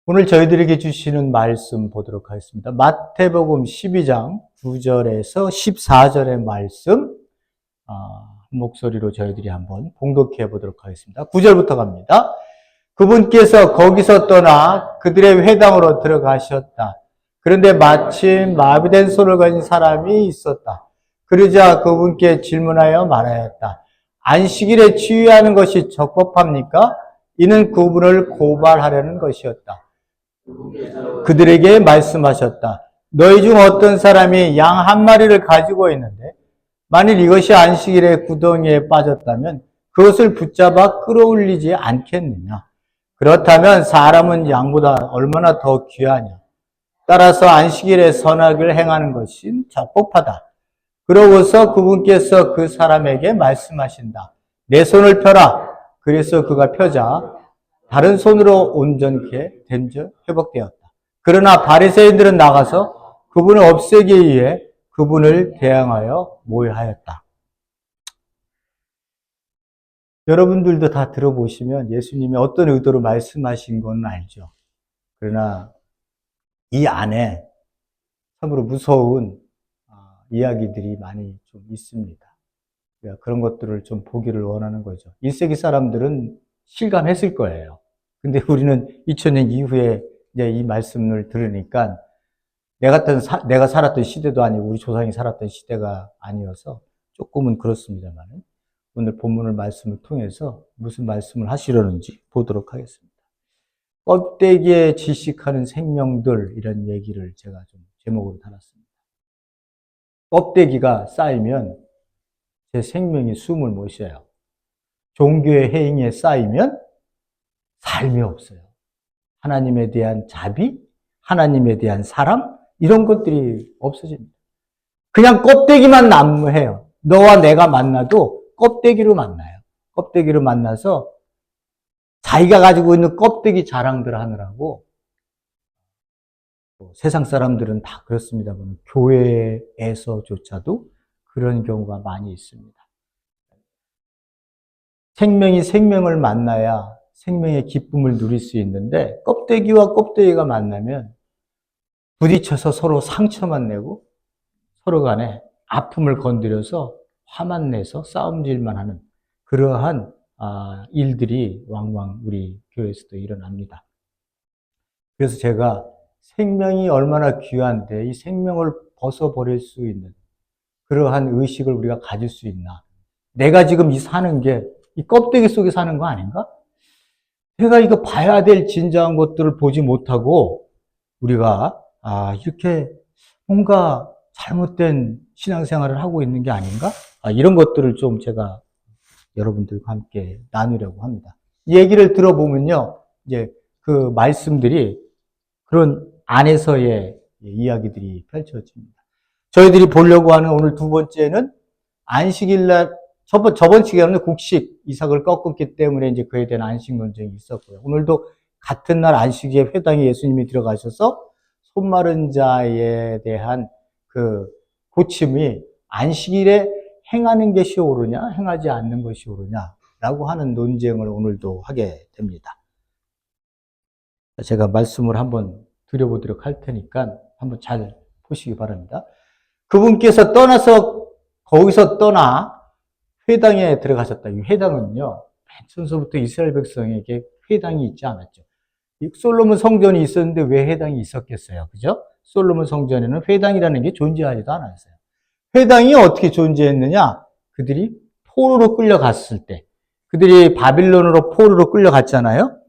오늘 저희들에게 주시는 말씀 보도록 하겠습니다. 마태복음 12장 9절에서 14절의 말씀 목소리로 저희들이 한번 봉독해 보도록 하겠습니다. 9절부터 갑니다. 그분께서 거기서 떠나 그들의 회당으로 들어가셨다. 그런데 마침 마비된 손을 가진 사람이 있었다. 그러자 그분께 질문하여 말하였다. 안식일에 치유하는 것이 적법합니까? 이는 그분을 고발하려는 것이었다. 그들에게 말씀하셨다. 너희 중 어떤 사람이 양 한 마리를 가지고 있는데 만일 이것이 안식일에 구덩이에 빠졌다면 그것을 붙잡아 끌어올리지 않겠느냐? 그렇다면 사람은 양보다 얼마나 더 귀하냐? 따라서 안식일에 선악을 행하는 것이 적법하다. 그러고서 그분께서 그 사람에게 말씀하신다. 내 손을 펴라. 그래서 그가 펴자 다른 손으로 온전케 됨져 회복되었다. 그러나 바리새인들은 나가서 그분을 없애기 위해 그분을 대항하여 모의하였다. 여러분들도 다 들어보시면 예수님이 어떤 의도로 말씀하신 건 알죠. 그러나 이 안에 참으로 무서운 이야기들이 많이 좀 있습니다. 그런 것들을 좀 보기를 원하는 거죠. 1세기 사람들은 실감했을 거예요. 근데 우리는 2000년 이후에 이제 이 말씀을 들으니까 내가 살았던 시대도 아니고 우리 조상이 살았던 시대가 아니어서 조금은 그렇습니다만 오늘 본문을 말씀을 통해서 무슨 말씀을 하시려는지 보도록 하겠습니다. 껍데기에 질식하는 생명들 이런 얘기를 제가 좀 제목으로 달았습니다. 껍데기가 쌓이면 제 생명이 숨을 못 쉬어요. 종교의 행위에 쌓이면 삶이 없어요. 하나님에 대한 자비, 하나님에 대한 사랑 이런 것들이 없어집니다. 그냥 껍데기만 남해요. 너와 내가 만나도 껍데기로 만나요. 껍데기로 만나서 자기가 가지고 있는 껍데기 자랑들 하느라고 세상 사람들은 다 그렇습니다만 교회에서조차도 그런 경우가 많이 있습니다. 생명이 생명을 만나야 생명의 기쁨을 누릴 수 있는데 껍데기와 껍데기가 만나면 부딪혀서 서로 상처만 내고 서로 간에 아픔을 건드려서 화만 내서 싸움질만 하는 그러한 일들이 왕왕 우리 교회에서도 일어납니다. 그래서 제가 생명이 얼마나 귀한데 이 생명을 벗어버릴 수 있는 그러한 의식을 우리가 가질 수 있나? 내가 지금 이 사는 게 이 껍데기 속에 사는 거 아닌가? 내가 이거 봐야 될 진정한 것들을 보지 못하고 우리가 이렇게 뭔가 잘못된 신앙생활을 하고 있는 게 아닌가? 이런 것들을 좀 제가 여러분들과 함께 나누려고 합니다. 이 얘기를 들어보면요, 이제 그 말씀들이 그런 안에서의 이야기들이 펼쳐집니다. 저희들이 보려고 하는 오늘 두 번째는 안식일날 저번 시간에는 국식 이삭을 꺾었기 때문에 이제 그에 대한 안식 논쟁이 있었고요. 오늘도 같은 날 안식일에 회당에 예수님이 들어가셔서 손 마른 자에 대한 그 고침이 안식일에 행하는 것이 옳으냐, 행하지 않는 것이 옳으냐라고 하는 논쟁을 오늘도 하게 됩니다. 제가 말씀을 한번 드려보도록 할 테니까 한번 잘 보시기 바랍니다. 그분께서 거기서 떠나 회당에 들어가셨다. 이 회당은요, 맨 처음부터 이스라엘 백성에게 회당이 있지 않았죠. 솔로몬 성전이 있었는데 왜 회당이 있었겠어요? 그죠? 솔로몬 성전에는 회당이라는 게 존재하지도 않았어요. 회당이 어떻게 존재했느냐? 그들이 포로로 끌려갔을 때, 그들이 바빌론으로 포로로 끌려갔잖아요?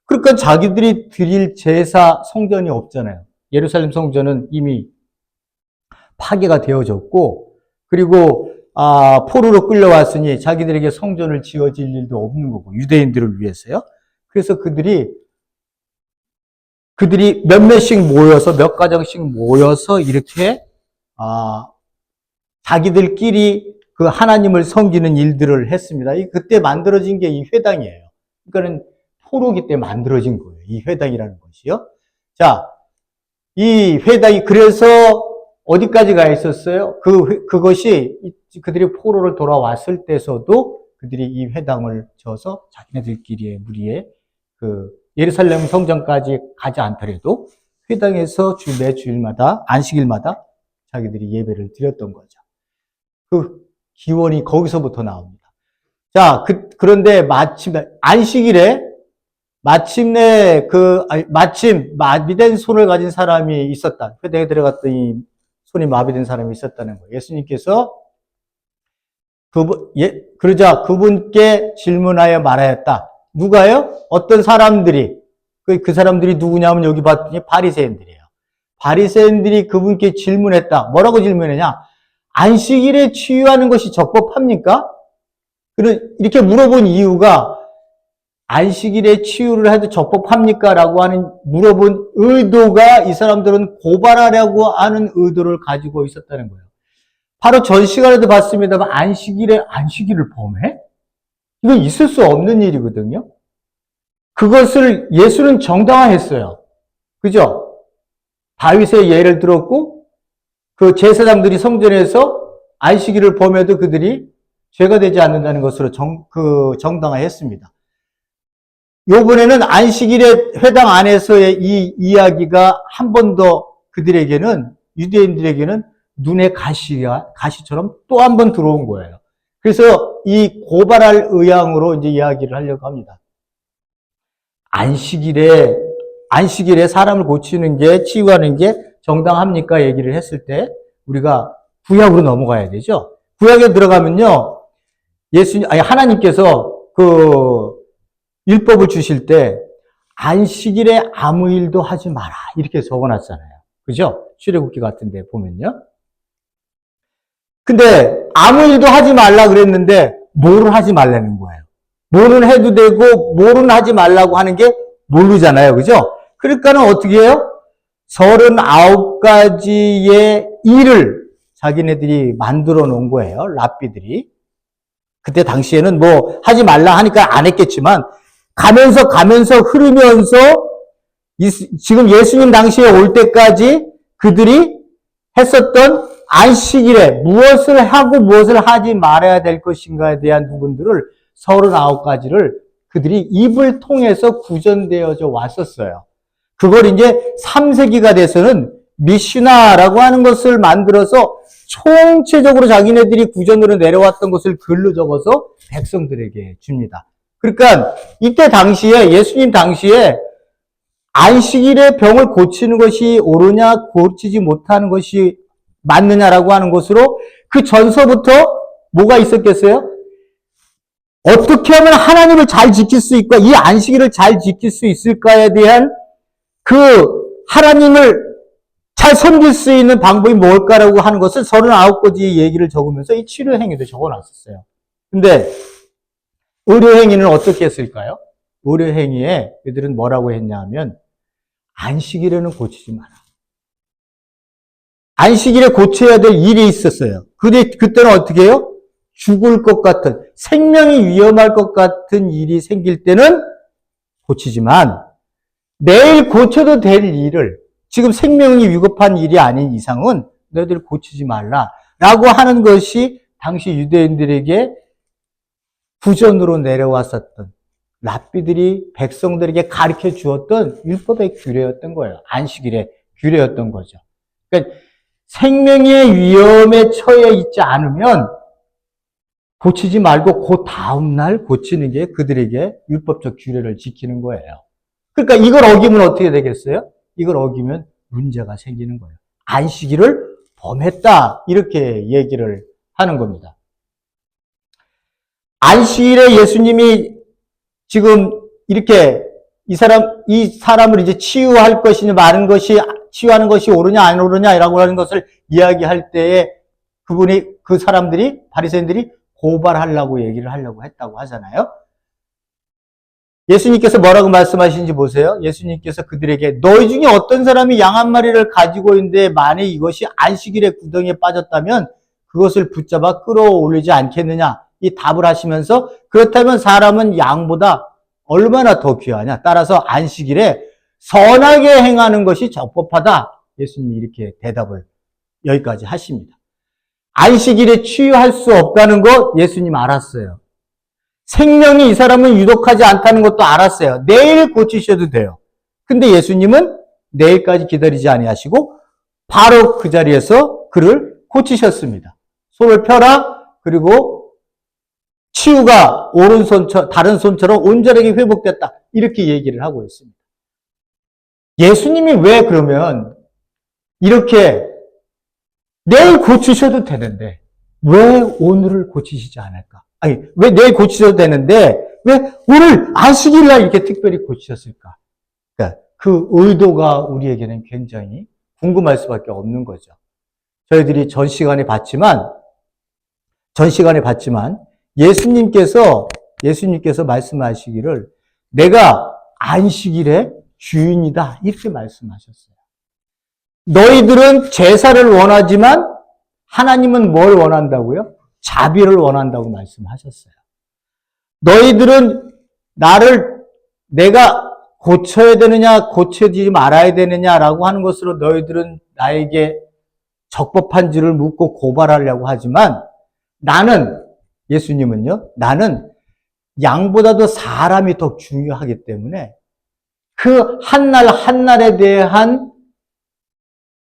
그러니까 자기들이 드릴 제사 성전이 없잖아요. 예루살렘 성전은 이미 파괴가 되어졌고, 그리고 포로로 끌려왔으니 자기들에게 성전을 지어질 일도 없는 거고, 유대인들을 위해서요. 그래서 그들이 몇몇씩 모여서, 몇 가정씩 모여서 이렇게 자기들끼리 그 하나님을 섬기는 일들을 했습니다. 그때 만들어진 게 이 회당이에요. 그러니까는 포로기 때문에 만들어진 거예요. 이 회당이라는 것이요. 자, 이 회당이 그래서 어디까지 가 있었어요? 그것이 그들이 포로를 돌아왔을 때서도 그들이 이 회당을 져서 자기네들끼리의 무리의 그 예루살렘 성전까지 가지 않더라도 회당에서 매 주일마다 안식일마다 자기들이 예배를 드렸던 거죠. 그 기원이 거기서부터 나옵니다. 자, 그런데 마침내 마침 마비된 손을 가진 사람이 있었다. 회당에 들어갔더니 손이 마비된 사람이 있었다는 거예요. 예수님께서 그러자 그분께 질문하여 말하였다. 누가요? 어떤 사람들이, 그 사람들이 누구냐면 여기 봤더니 바리새인들이에요. 바리새인들이 그분께 질문했다. 뭐라고 질문했냐? 안식일에 치유하는 것이 적법합니까? 이렇게 물어본 이유가 안식일에 치유를 해도 적법합니까? 라고 하는 물어본 의도가 이 사람들은 고발하려고 하는 의도를 가지고 있었다는 거예요. 바로 전 시간에도 봤습니다만 안식일을 범해? 이건 있을 수 없는 일이거든요. 그것을 예수는 정당화했어요. 그죠? 다윗의 예를 들었고 그 제사장들이 성전에서 안식일을 범해도 그들이 죄가 되지 않는다는 것으로 정당화했습니다. 요번에는 안식일의 회당 안에서의 이 이야기가 한 번 더 그들에게는, 유대인들에게는 눈에 가시처럼 또 한 번 들어온 거예요. 그래서 이 고발할 의향으로 이제 이야기를 하려고 합니다. 안식일에 사람을 고치는 게, 치유하는 게 정당합니까? 얘기를 했을 때 우리가 구약으로 넘어가야 되죠. 구약에 들어가면요, 하나님께서 그 율법을 주실 때 안식일에 아무 일도 하지 마라 이렇게 적어놨잖아요. 그죠? 출애굽기 같은 데 보면요. 근데 아무 일도 하지 말라 그랬는데 뭐를 하지 말라는 거예요. 뭐는 해도 되고 뭐는 하지 말라고 하는 게 모르잖아요. 그죠? 그러니까는 어떻게 해요? 39가지의 일을 자기네들이 만들어 놓은 거예요. 랍비들이. 그때 당시에는 뭐 하지 말라 하니까 안 했겠지만 가면서 흐르면서 지금 예수님 당시에 올 때까지 그들이 했었던 안식일에 무엇을 하고 무엇을 하지 말아야 될 것인가에 대한 부분들을 39가지를 그들이 입을 통해서 구전되어져 왔었어요. 그걸 이제 3세기가 돼서는 미슈나라고 하는 것을 만들어서 총체적으로 자기네들이 구전으로 내려왔던 것을 글로 적어서 백성들에게 줍니다. 그러니까 이때 당시에, 예수님 당시에 안식일에 병을 고치는 것이 옳으냐 고치지 못하는 것이 맞느냐라고 하는 것으로 그 전서부터 뭐가 있었겠어요? 어떻게 하면 하나님을 잘 지킬 수 있고 이 안식일을 잘 지킬 수 있을까에 대한 그 하나님을 잘 섬길 수 있는 방법이 뭘까라고 하는 것을 39가지 얘기를 적으면서 이 치료행위도 적어놨었어요. 근데 의료행위는 어떻게 했을까요? 의료행위에 이들은 뭐라고 했냐 하면 안식일에는 고치지 마라. 안식일에 고쳐야 될 일이 있었어요. 그때는 어떻게 해요? 죽을 것 같은, 생명이 위험할 것 같은 일이 생길 때는 고치지만 내일 고쳐도 될 일을, 지금 생명이 위급한 일이 아닌 이상은 너희들 고치지 말라라고 하는 것이 당시 유대인들에게 구전으로 내려왔었던 랍비들이 백성들에게 가르쳐 주었던 율법의 규례였던 거예요. 안식일의 규례였던 거죠. 그러니까 생명의 위험에 처해 있지 않으면 고치지 말고 그 다음날 고치는 게 그들에게 율법적 규례를 지키는 거예요. 그러니까 이걸 어기면 어떻게 되겠어요? 이걸 어기면 문제가 생기는 거예요. 안식일을 범했다 이렇게 얘기를 하는 겁니다. 안식일에 예수님이 지금 이렇게 이 사람을 이제 치유할 것이냐 마른 것이 치유하는 것이 옳으냐 안 옳으냐라고 하는 것을 이야기할 때에 그 사람들이 바리새인들이 고발하려고 얘기를 하려고 했다고 하잖아요. 예수님께서 뭐라고 말씀하시는지 보세요. 예수님께서 그들에게 너희 중에 어떤 사람이 양 한 마리를 가지고 있는데 만약 이것이 안식일의 구덩이에 빠졌다면 그것을 붙잡아 끌어올리지 않겠느냐 이 답을 하시면서 그렇다면 사람은 양보다 얼마나 더 귀하냐. 따라서 안식일에 선하게 행하는 것이 적법하다. 예수님이 이렇게 대답을 여기까지 하십니다. 안식일에 치유할 수 없다는 것 예수님 알았어요. 생명이 이 사람은 유독하지 않다는 것도 알았어요. 내일 고치셔도 돼요. 근데 예수님은 내일까지 기다리지 아니하시고 바로 그 자리에서 그를 고치셨습니다. 손을 펴라. 그리고 치유가 오른손처럼 다른 손처럼 온전하게 회복됐다. 이렇게 얘기를 하고 있습니다. 예수님이 왜 그러면 이렇게 내일 고치셔도 되는데 왜 오늘을 고치시지 않을까? 아니, 왜 내일 고치셔도 되는데 왜 오늘 안식일 날 이렇게 특별히 고치셨을까? 그러니까 그 의도가 우리에게는 굉장히 궁금할 수밖에 없는 거죠. 저희들이 전 시간에 봤지만 예수님께서 말씀하시기를 내가 안식일의 주인이다 이렇게 말씀하셨어요. 너희들은 제사를 원하지만 하나님은 뭘 원한다고요? 자비를 원한다고 말씀하셨어요. 너희들은 내가 고쳐야 되느냐 고쳐지지 말아야 되느냐라고 하는 것으로 너희들은 나에게 적법한지를 묻고 고발하려고 하지만 예수님은요, 나는 양보다도 사람이 더 중요하기 때문에 그 한날 한날에 대한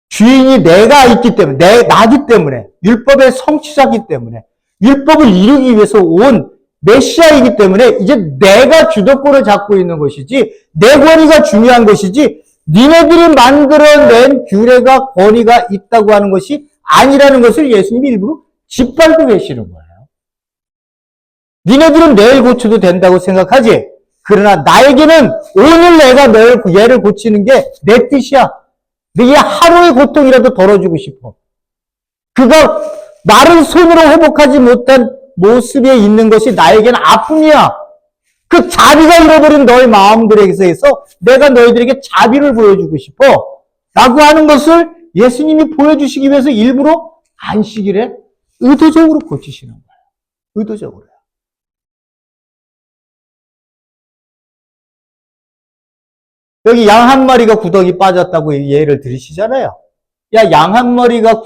주인이 내가 있기 때문에, 나기 때문에, 율법의 성취자이기 때문에, 율법을 이루기 위해서 온 메시아이기 때문에 이제 내가 주도권을 잡고 있는 것이지 내 권위가 중요한 것이지 니네들이 만들어낸 규례가 권위가 있다고 하는 것이 아니라는 것을 예수님이 일부러 짓밟고 계시는 거예요. 니네들은 내일 고쳐도 된다고 생각하지. 그러나 나에게는 오늘 내가 얘를 고치는 게 내 뜻이야. 이 하루의 고통이라도 덜어주고 싶어. 그가 마른 손으로 회복하지 못한 모습에 있는 것이 나에게는 아픔이야. 그 자비가 잃어버린 너의 마음들에게서 내가 너희들에게 자비를 보여주고 싶어. 라고 하는 것을 예수님이 보여주시기 위해서 일부러 안식일에 의도적으로 고치시는 거예요. 의도적으로요. 여기 양 한 마리가 구덩이 빠졌다고 예를 들으시잖아요. 야, 양 한 마리가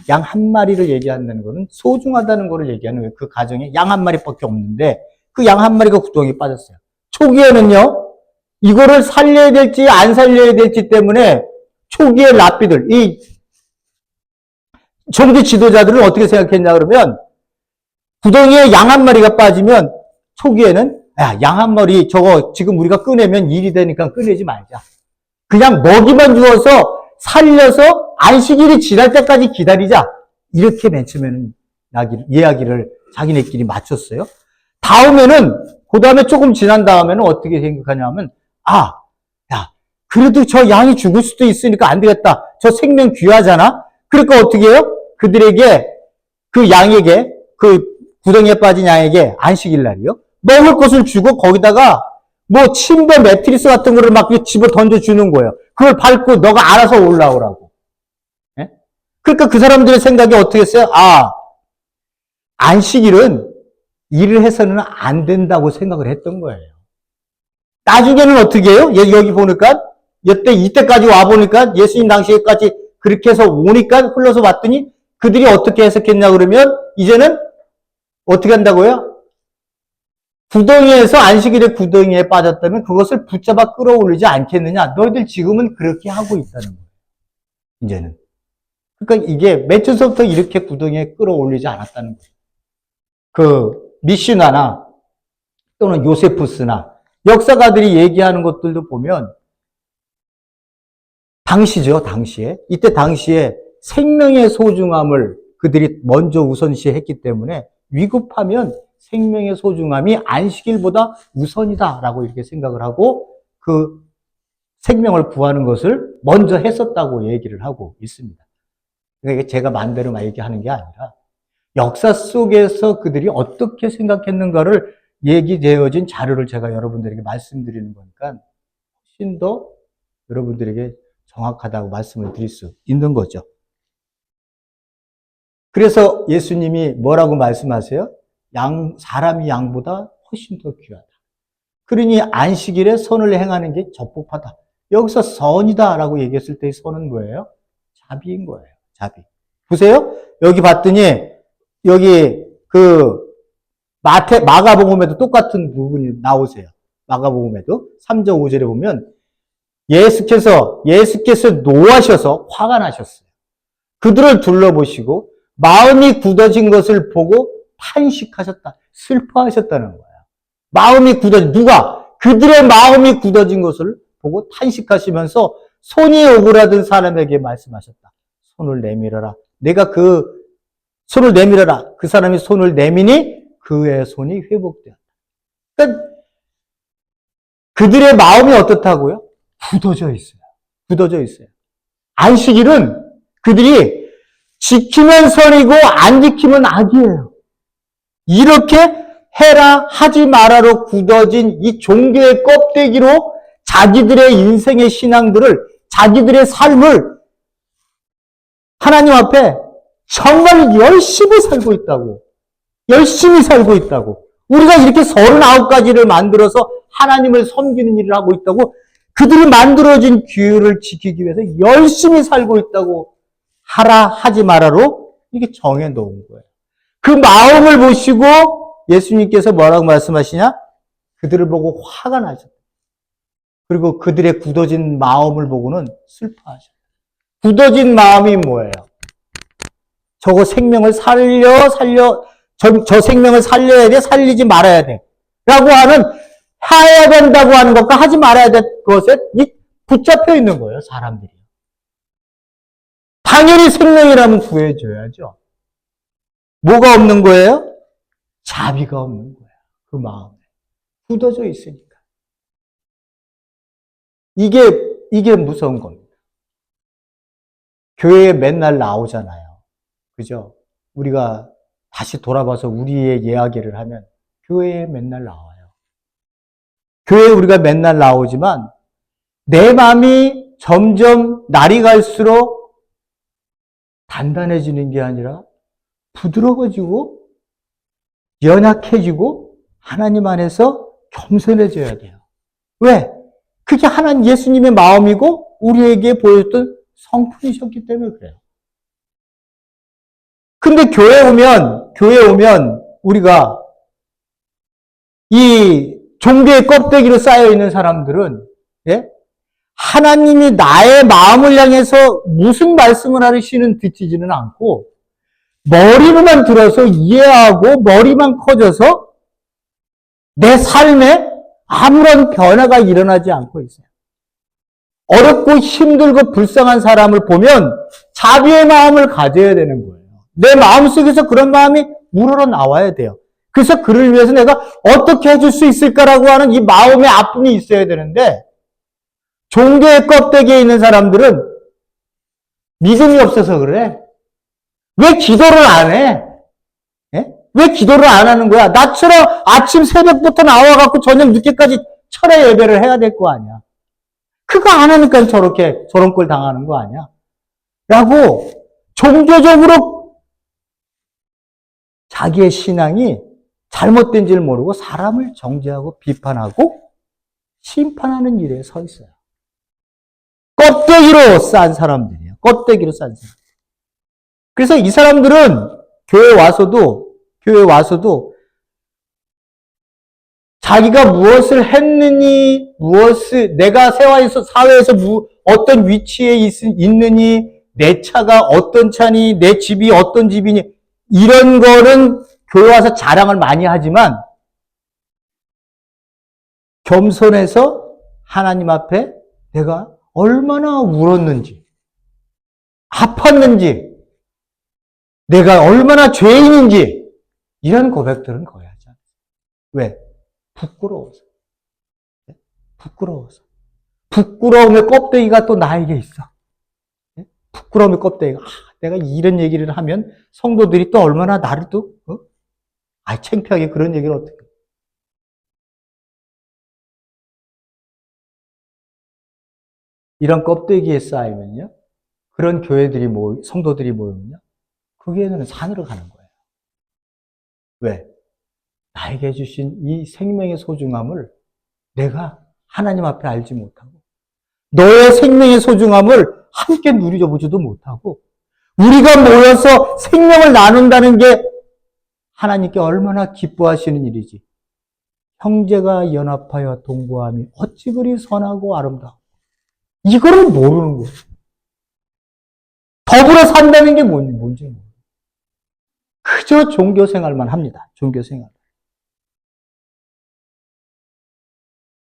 양 한 마리를 얘기한다는 거는 소중하다는 거를 얘기하는 거예요. 그 가정에 양 한 마리밖에 없는데 그 양 한 마리가 구덩이에 빠졌어요. 초기에는요, 이거를 살려야 될지 안 살려야 될지 때문에 초기의 랍비들, 이 종교 지도자들은 어떻게 생각했냐 그러면 구덩이에 양 한 마리가 빠지면 초기에는 야, 양 한 마리 저거 지금 우리가 꺼내면 일이 되니까 꺼내지 말자. 그냥 먹이만 주어서 살려서 안식일이 지날 때까지 기다리자. 이렇게 맨 처음에는 이야기를 자기네끼리 맞췄어요. 그 다음에 조금 지난 다음에는 어떻게 생각하냐면, 야, 그래도 저 양이 죽을 수도 있으니까 안 되겠다. 저 생명 귀하잖아? 그러니까 어떻게 해요? 그들에게, 그 구덩이에 빠진 양에게 안식일 날이요? 먹을 것을 주고 거기다가 침대 매트리스 같은 거를 막 집어 던져주는 거예요. 그걸 밟고 너가 알아서 올라오라고. 예? 그러니까 그 사람들의 생각이 어떻게 했어요? 안식일은 일을 해서는 안 된다고 생각을 했던 거예요. 나중에는 어떻게 해요? 여기 보니까 이때까지 와보니까 예수님 당시에까지 그렇게 해서 오니까 흘러서 왔더니 그들이 어떻게 해석했냐 그러면 이제는 어떻게 한다고요? 구덩이에서 안식일에 구덩이에 빠졌다면 그것을 붙잡아 끌어올리지 않겠느냐. 너희들 지금은 그렇게 하고 있다는 거예요. 이제는. 그러니까 이게 맨처음부터 이렇게 구덩이에 끌어올리지 않았다는 거예요. 그 미시나나 또는 요세푸스나 역사가들이 얘기하는 것들도 보면 이때 당시에 생명의 소중함을 그들이 먼저 우선시했기 때문에 위급하면 생명의 소중함이 안식일보다 우선이다라고 이렇게 생각을 하고 그 생명을 구하는 것을 먼저 했었다고 얘기를 하고 있습니다. 그러니까 제가 마음대로 얘기하는 게 아니라 역사 속에서 그들이 어떻게 생각했는가를 얘기되어진 자료를 제가 여러분들에게 말씀드리는 거니까 훨씬 더 여러분들에게 정확하다고 말씀을 드릴 수 있는 거죠. 그래서 예수님이 뭐라고 말씀하세요? 사람이 양보다 훨씬 더 귀하다. 그러니 안식일에 선을 행하는 게 적법하다. 여기서 선이다라고 얘기했을 때의 선은 뭐예요? 자비인 거예요. 자비. 보세요. 여기 봤더니 여기 마가복음에도 똑같은 부분이 나오세요. 마가복음에도 3장 5절에 보면 예수께서 노하셔서 화가 나셨어요. 그들을 둘러보시고 마음이 굳어진 것을 보고 탄식하셨다. 슬퍼하셨다는 거예요. 마음이 굳어진, 누가? 그들의 마음이 굳어진 것을 보고 탄식하시면서 손이 오그라든 사람에게 말씀하셨다. 손을 내밀어라. 손을 내밀어라. 그 사람이 손을 내미니 그의 손이 회복되었다. 그러니까 그들의 마음이 어떻다고요? 굳어져 있어요. 굳어져 있어요. 안식일은 그들이 지키면 선이고 안 지키면 악이에요. 이렇게 해라 하지 마라로 굳어진 이 종교의 껍데기로 자기들의 인생의 신앙들을, 자기들의 삶을 하나님 앞에 정말 열심히 살고 있다고. 열심히 살고 있다고. 우리가 이렇게 39가지를 만들어서 하나님을 섬기는 일을 하고 있다고. 그들이 만들어진 규율을 지키기 위해서 열심히 살고 있다고. 하라 하지 마라로 이게 정해 놓은 거예요. 그 마음을 보시고 예수님께서 뭐라고 말씀하시냐? 그들을 보고 화가 나셨다. 그리고 그들의 굳어진 마음을 보고는 슬퍼하셨다. 굳어진 마음이 뭐예요? 저거 생명을 저 생명을 살려야 돼, 살리지 말아야 돼. 라고 하는, 해야 된다고 하는 것과 하지 말아야 될 것에 붙잡혀 있는 거예요, 사람들이. 당연히 생명이라면 구해줘야죠. 뭐가 없는 거예요? 자비가 없는 거예요. 그 마음에. 굳어져 있으니까. 이게 무서운 겁니다. 교회에 맨날 나오잖아요. 그죠? 우리가 다시 돌아봐서 우리의 이야기를 하면 교회에 맨날 나와요. 교회에 우리가 맨날 나오지만 내 마음이 점점 날이 갈수록 단단해지는 게 아니라 부드러워지고 연약해지고 하나님 안에서 겸손해져야 돼요. 왜? 그게 하나님 예수님의 마음이고 우리에게 보여줬던 성품이셨기 때문에 그래요. 근데 교회 오면 우리가 이 종교의 껍데기로 쌓여있는 사람들은, 예? 하나님이 나의 마음을 향해서 무슨 말씀을 하시는 듣지는 않고, 머리로만 들어서 이해하고, 머리만 커져서, 내 삶에 아무런 변화가 일어나지 않고 있어요. 어렵고 힘들고 불쌍한 사람을 보면 자비의 마음을 가져야 되는 거예요. 내 마음속에서 그런 마음이 우러러 나와야 돼요. 그래서 그를 위해서 내가 어떻게 해줄 수 있을까라고 하는 이 마음의 아픔이 있어야 되는데, 종교의 껍데기에 있는 사람들은 믿음이 없어서 그래. 왜 기도를 안 해? 예? 왜 기도를 안 하는 거야? 나처럼 아침 새벽부터 나와갖고 저녁 늦게까지 철회 예배를 해야 될 거 아니야. 그거 안 하니까 저런 꼴 당하는 거 아니야? 라고 종교적으로 자기의 신앙이 잘못된지를 모르고 사람을 정죄하고 비판하고 심판하는 일에 서 있어요. 껍데기로 싼 사람들이에요. 껍데기로 싼 사람. 그래서 이 사람들은 교회 와서도 자기가 무엇을 했느니, 내가 사회에서 어떤 위치에 있느니, 내 차가 어떤 차니, 내 집이 어떤 집이니, 이런 거는 교회 와서 자랑을 많이 하지만, 겸손해서 하나님 앞에 내가 얼마나 울었는지, 아팠는지, 내가 얼마나 죄인인지, 이런 고백들은 거의 하지 않아요. 왜? 부끄러워서. 부끄러움의 껍데기가 또 나에게 있어. 부끄러움의 껍데기가, 내가 이런 얘기를 하면 성도들이 또 얼마나 나를 또, 창피하게 그런 얘기를 어떻게. 이런 껍데기에 쌓이면요, 그런 성도들이 모이면요, 그 교회는 산으로 가는 거예요. 왜? 나에게 주신 이 생명의 소중함을 내가 하나님 앞에 알지 못하고, 너의 생명의 소중함을 함께 누려보지도 못하고, 우리가 모여서 생명을 나눈다는 게 하나님께 얼마나 기뻐하시는 일이지. 형제가 연합하여 동거함이 어찌 그리 선하고 아름다워. 이거를 모르는 거예요. 더불어 산다는 게 뭔지 모르요. 그저 종교 생활만 합니다. 종교 생활.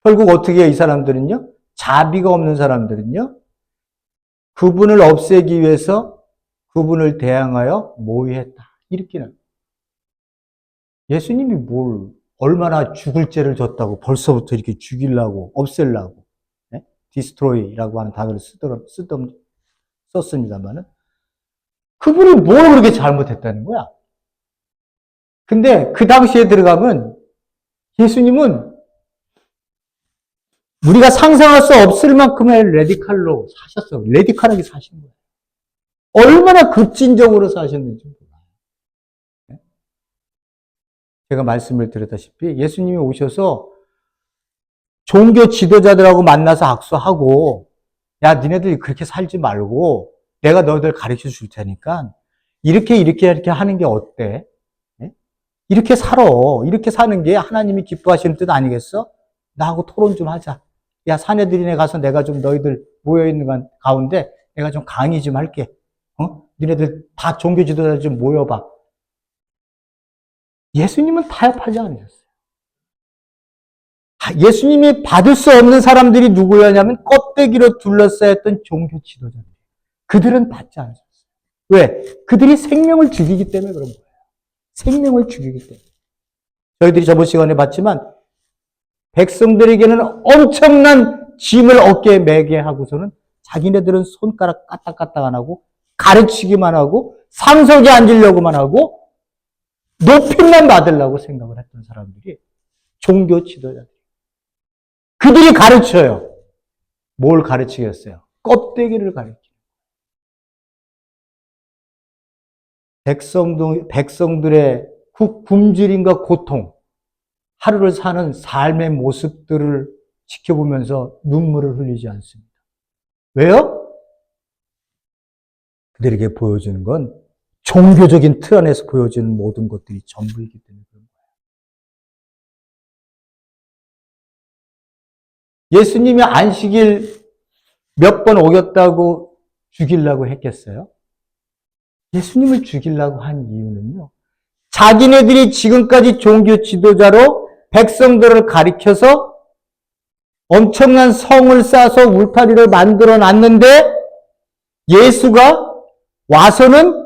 결국 어떻게 해요? 이 사람들은요? 자비가 없는 사람들은요? 그분을 없애기 위해서 그분을 대항하여 모의했다. 이렇게는. 예수님이 얼마나 죽을 죄를 졌다고 벌써부터 이렇게 죽이려고, 없애려고, 네? 디스트로이라고 하는 단어를 썼습니다만은, 그분이 뭘 그렇게 잘못했다는 거야? 근데 그 당시에 들어가면 예수님은 우리가 상상할 수 없을 만큼의 레디칼로 사셨어. 레디칼하게 사신 거예요. 얼마나 급진적으로 사셨는지 몰라요. 제가 말씀을 드렸다시피 예수님이 오셔서 종교 지도자들하고 만나서 악수하고, 야, 니네들 그렇게 살지 말고 내가 너희들 가르쳐 줄 테니까 이렇게 하는 게 어때? 이렇게 살아. 이렇게 사는 게 하나님이 기뻐하시는 뜻 아니겠어? 나하고 토론 좀 하자. 야, 사내들이네 가서 내가 좀 너희들 모여있는 가운데 내가 좀 강의 좀 할게. 니네들 다 종교 지도자들 좀 모여봐. 예수님은 타협하지 않으셨어요. 예수님이 받을 수 없는 사람들이 누구였냐면 껍데기로 둘러싸였던 종교 지도자들. 그들은 받지 않으셨어요. 왜? 그들이 생명을 죽이기 때문에 그런 거예요. 생명을 죽이기 때문에. 저희들이 저번 시간에 봤지만 백성들에게는 엄청난 짐을 어깨에 매게 하고서는 자기네들은 손가락 까딱까딱 안 하고 가르치기만 하고 상석에 앉으려고만 하고 높임만 받으려고 생각을 했던 사람들이 종교 지도자들. 그들이 가르쳐요. 뭘 가르치겠어요? 껍데기를 가르쳐요. 백성들의 굶주림과 고통, 하루를 사는 삶의 모습들을 지켜보면서 눈물을 흘리지 않습니다. 왜요? 그들에게 보여주는 건 종교적인 틀 안에서 보여지는 모든 것들이 전부이기 때문에 그런 거예요. 예수님이 안식일 몇 번 어겼다고 죽이려고 했겠어요? 예수님을 죽이려고 한 이유는요, 자기네들이 지금까지 종교 지도자로 백성들을 가리켜서 엄청난 성을 쌓아서 울타리를 만들어 놨는데 예수가 와서는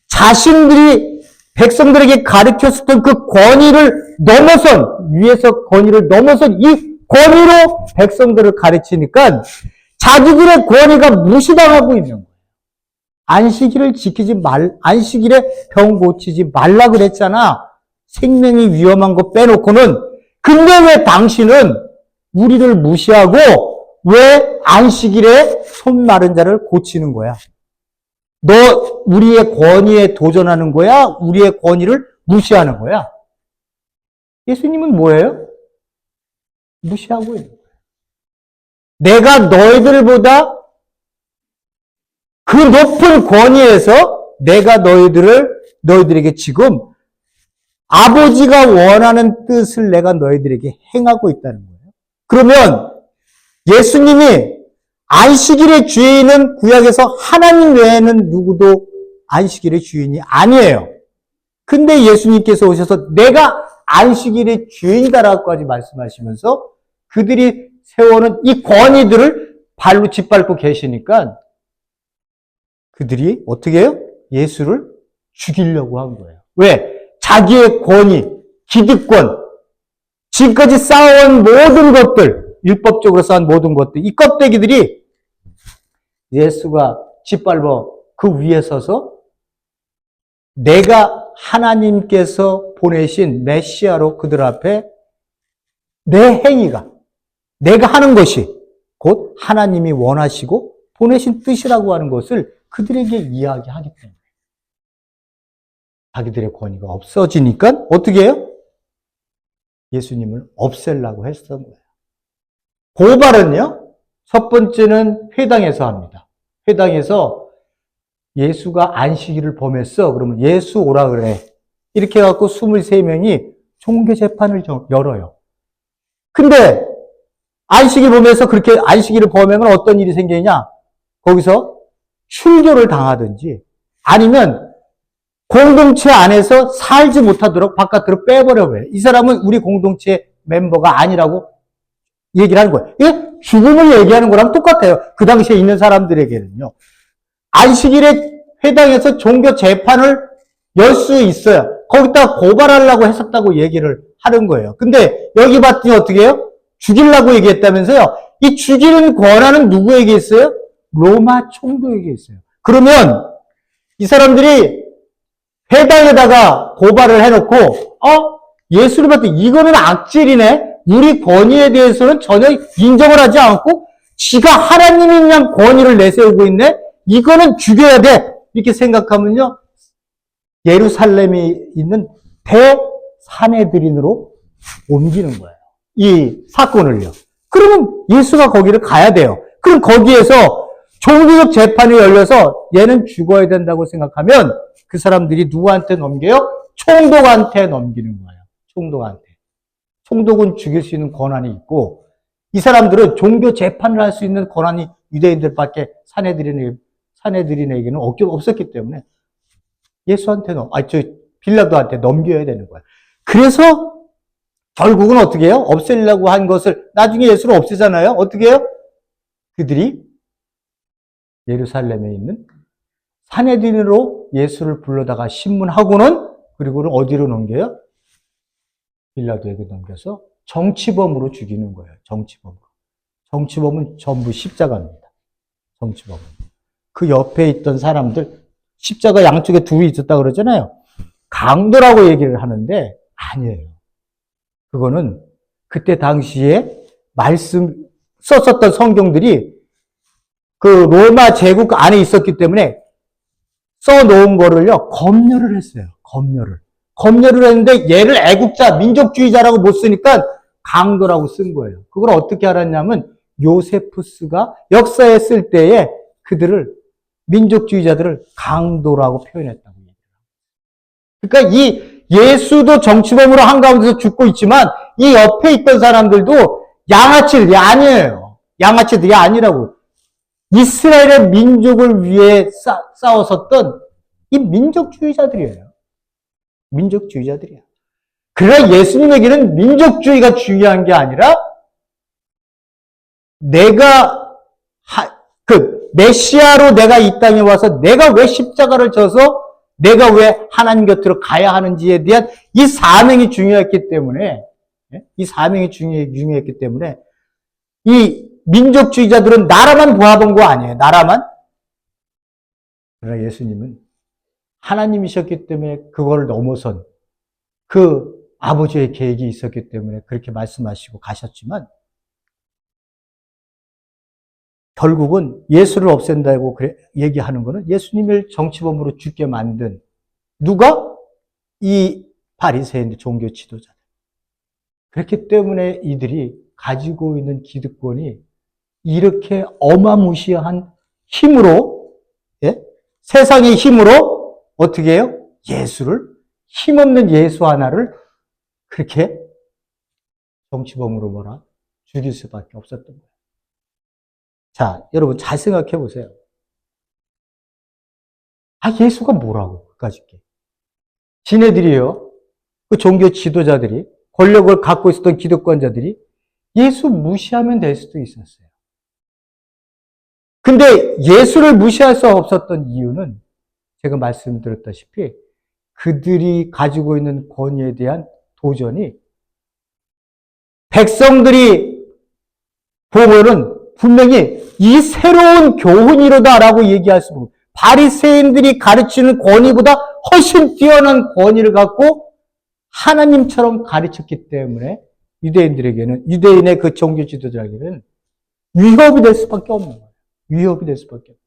자신들이 백성들에게 가르쳤었던 그 권위를 넘어선, 위에서 권위를 넘어선 이 권위로 백성들을 가르치니까 자기들의 권위가 무시당하고 있는 거예요. 안식일을 안식일에 병 고치지 말라 그랬잖아. 생명이 위험한 거 빼놓고는. 근데 왜 당신은 우리를 무시하고 왜 안식일에 손 마른 자를 고치는 거야? 너 우리의 권위에 도전하는 거야? 우리의 권위를 무시하는 거야? 예수님은 뭐예요? 무시하고 있는 거예요. 내가 너희들보다 그 높은 권위에서 내가 너희들에게 지금 아버지가 원하는 뜻을 내가 너희들에게 행하고 있다는 거예요. 그러면 예수님이 안식일의 주인은 구약에서 하나님 외에는 누구도 안식일의 주인이 아니에요. 근데 예수님께서 오셔서 내가 안식일의 주인이다라고까지 말씀하시면서 그들이 세워놓은 이 권위들을 발로 짓밟고 계시니까 그들이 어떻게 해요? 예수를 죽이려고 한 거예요. 왜? 자기의 권위, 기득권, 지금까지 쌓아온 모든 것들, 율법적으로 쌓은 모든 것들, 이 껍데기들이 예수가 짓밟아 그 위에 서서 내가 하나님께서 보내신 메시아로 그들 앞에 내 행위가, 내가 하는 것이 곧 하나님이 원하시고 보내신 뜻이라고 하는 것을 그들에게 이야기하기 때문에 자기들의 권위가 없어지니까 어떻게 해요? 예수님을 없애려고 했던 거예요. 고발은요, 첫 번째는 회당에서 합니다. 회당에서 예수가 안식일을 범했어. 그러면 예수 오라 그래. 이렇게 해갖고 23명이 종교 재판을 열어요. 근데 안식일 보면서 그렇게 안식일을 범하면 어떤 일이 생기냐? 거기서 출교를 당하든지 아니면 공동체 안에서 살지 못하도록 바깥으로 빼버려버려요. 이 사람은 우리 공동체 멤버가 아니라고 얘기를 하는 거예요. 이게 죽음을 얘기하는 거랑 똑같아요. 그 당시에 있는 사람들에게는요. 안식일에 회당에서 종교 재판을 열 수 있어요. 거기다 고발하려고 했었다고 얘기를 하는 거예요. 근데 여기 봤더니 어떻게 해요? 죽이려고 얘기했다면서요. 이 죽이는 권한은 누구에게 있어요? 로마 총독에게 있어요. 그러면 이 사람들이 회당에다가 고발을 해놓고 예수를 봤더니 이거는 악질이네. 우리 권위에 대해서는 전혀 인정을 하지 않고 지가 하나님인 양 권위를 내세우고 있네. 이거는 죽여야 돼. 이렇게 생각하면요. 예루살렘에 있는 대산헤드린으로 옮기는 거예요. 이 사건을요. 그러면 예수가 거기를 가야 돼요. 그럼 거기에서 종교적 재판이 열려서 얘는 죽어야 된다고 생각하면 그 사람들이 누구한테 넘겨요? 총독한테 넘기는 거예요. 총독한테. 총독은 죽일 수 있는 권한이 있고 이 사람들은 종교 재판을 할 수 있는 권한이 유대인들밖에 산헤드린에게는 없었기 때문에 예수한테 빌라도한테 넘겨야 되는 거예요. 그래서 결국은 어떻게 해요? 없애려고 한 것을 나중에 예수를 없애잖아요. 어떻게 해요? 그들이 예루살렘에 있는 산헤드린으로 예수를 불러다가 신문하고는 그리고는 어디로 넘겨요? 빌라도에게 넘겨서 정치범으로 죽이는 거예요. 정치범. 정치범은 전부 십자가입니다. 정치범은. 그 옆에 있던 사람들 십자가 양쪽에 둘이 있었다 그러잖아요. 강도라고 얘기를 하는데 아니에요. 그거는 그때 당시에 썼었던 성경들이 그 로마 제국 안에 있었기 때문에 써놓은 거를요, 검열을 했어요. 검열을 했는데 얘를 애국자, 민족주의자라고 못 쓰니까 강도라고 쓴 거예요. 그걸 어떻게 알았냐면 요세푸스가 역사에 쓸 때에 그들을 민족주의자들을 강도라고 표현했다고 얘기해요. 그러니까 이 예수도 정치범으로 한가운데서 죽고 있지만 이 옆에 있던 사람들도 양아치들이 아니에요. 양아치들이 아니라고. 이스라엘의 민족을 위해 싸웠었던 이 민족주의자들이에요. 민족주의자들이야. 그러나 예수님에게는 민족주의가 중요한 게 아니라 내가 메시아로 내가 이 땅에 와서 내가 왜 십자가를 져서 내가 왜 하나님 곁으로 가야 하는지에 대한 이 사명이 중요했기 때문에 이 민족주의자들은 나라만 보아본 거 아니에요. 나라만. 그러나 예수님은 하나님이셨기 때문에 그걸 넘어선 그 아버지의 계획이 있었기 때문에 그렇게 말씀하시고 가셨지만 결국은 예수를 없앤다고 얘기하는 것은 예수님을 정치범으로 죽게 만든 누가? 이 바리새인들 종교 지도자들. 그렇기 때문에 이들이 가지고 있는 기득권이 이렇게 어마무시한 힘으로 세상의 힘으로 어떻게 해요? 힘없는 예수 하나를 그렇게 정치범으로 죽일 수밖에 없었던 거예요. 자, 여러분 잘 생각해 보세요. 예수가 뭐라고 그까짓게. 지네들이요. 그 종교 지도자들이 권력을 갖고 있었던 기득권자들이 예수 무시하면 될 수도 있었어요. 근데 예수를 무시할 수 없었던 이유는 제가 말씀드렸다시피 그들이 가지고 있는 권위에 대한 도전이 백성들이 보고는 분명히 이 새로운 교훈이로다라고 얘기할 수 없고 바리새인들이 가르치는 권위보다 훨씬 뛰어난 권위를 갖고 하나님처럼 가르쳤기 때문에 유대인의 그 종교 지도자에게는 위협이 될 수밖에 없는 거예요. 위협이 될 수밖에 없어요.